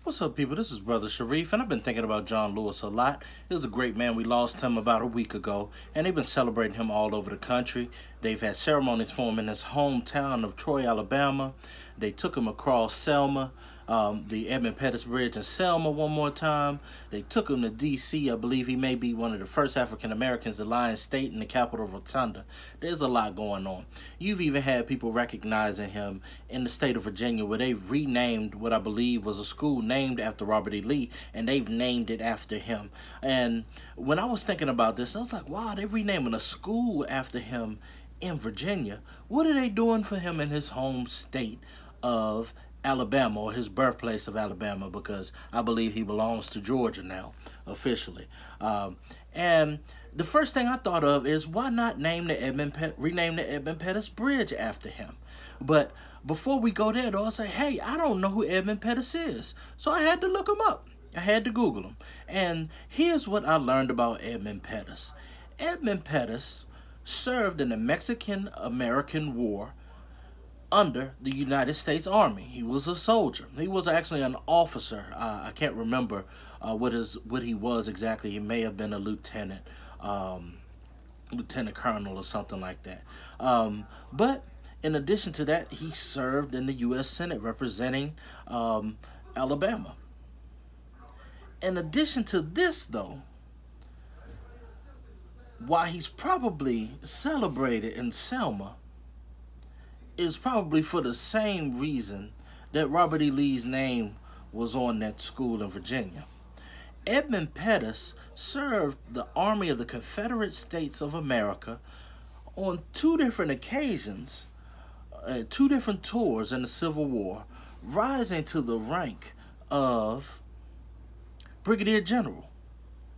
What's up, people? This is Brother Sharif, and I've been thinking about John Lewis a lot. He was a great man. We lost him about a week ago, and they've been celebrating him all over the country. They've had ceremonies for him in his hometown of Troy, Alabama. They took him across Selma, the Edmund Pettus Bridge in Selma one more time. They took him to D.C. I believe he may be one of the first African Americans to lie in state in the Capitol Rotunda. There's a lot going on. You've even had people recognizing him in the state of Virginia, where they've renamed what I believe was a school named after Robert E. Lee, and they've named it after him. And when I was thinking about this, I was like, wow, they're renaming a school after him in Virginia. What are they doing for him in his home state of Alabama, or his birthplace of Alabama, because I believe he belongs to Georgia now, officially. And the first thing I thought of is, why not rename the Edmund Pettus Bridge after him? But before we go there, though, I say, hey, I don't know who Edmund Pettus is. So I had to look him up. I had to Google him. And here's what I learned about Edmund Pettus. Edmund Pettus served in the Mexican-American War under the United States Army. He was a soldier. He was actually an officer. I can't remember what he was exactly. He may have been a lieutenant, lieutenant colonel or something like that. But in addition to that, he served in the U.S. Senate representing Alabama. In addition to this, though, why he's probably celebrated in Selma is probably for the same reason that Robert E. Lee's name was on that school in Virginia. Edmund Pettus served the Army of the Confederate States of America on two different occasions, two different tours in the Civil War, rising to the rank of Brigadier General,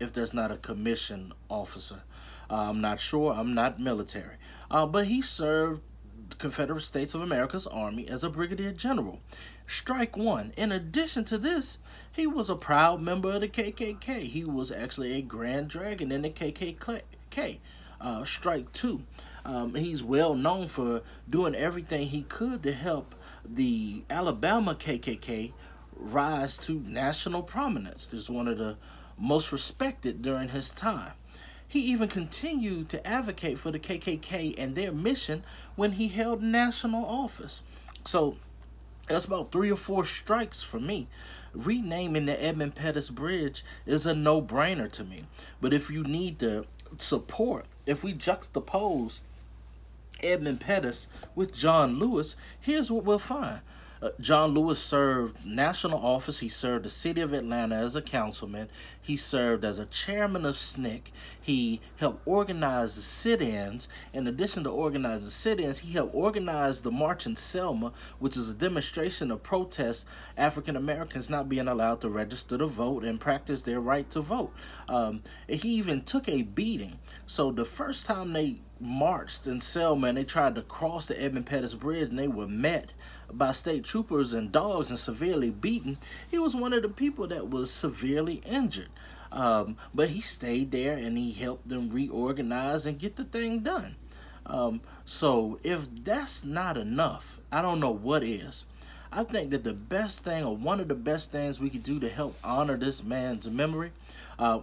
if there's not a commissioned officer. I'm not sure. I'm not military. But he served the Confederate States of America's Army as a brigadier general. Strike one. In addition to this, he was a proud member of the KKK. He was actually a Grand Dragon in the KKK. Strike two. He's well known for doing everything he could to help the Alabama KKK rise to national prominence. This is one of the most respected during his time. He even continued to advocate for the KKK and their mission when he held national office. So that's about 3 or 4 strikes for me. Renaming the Edmund Pettus Bridge is a no-brainer to me. But if you need the support, if we juxtapose Edmund Pettus with John Lewis, here's what we'll find. John Lewis served national office. He served the city of Atlanta as a councilman. He served as a chairman of SNCC. He helped organize the sit-ins. In addition to organizing the sit-ins, he helped organize the March in Selma, which is a demonstration of protest African Americans not being allowed to register to vote and practice their right to vote. He even took a beating. So the first time they marched in Selma and they tried to cross the Edmund Pettus Bridge, and they were met by state troopers and dogs and severely beaten, he was one of the people that was severely injured. But he stayed there and he helped them reorganize and get the thing done. So if that's not enough, I don't know what is. I think that the best thing, or one of the best things we could do to help honor this man's memory,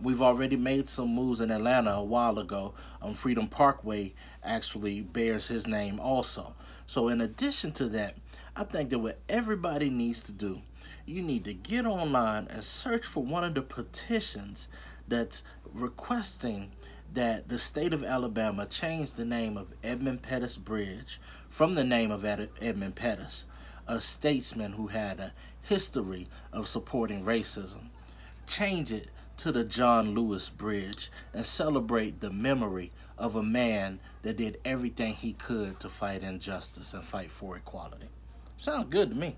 we've already made some moves in Atlanta a while ago. Freedom Parkway actually bears his name also. So in addition to that, I think that what everybody needs to do, you need to get online and search for one of the petitions that's requesting that the state of Alabama change the name of Edmund Pettus Bridge from the name of Edmund Pettus, a statesman who had a history of supporting racism. Change it to the John Lewis Bridge and celebrate the memory of a man that did everything he could to fight injustice and fight for equality. Sounds good to me.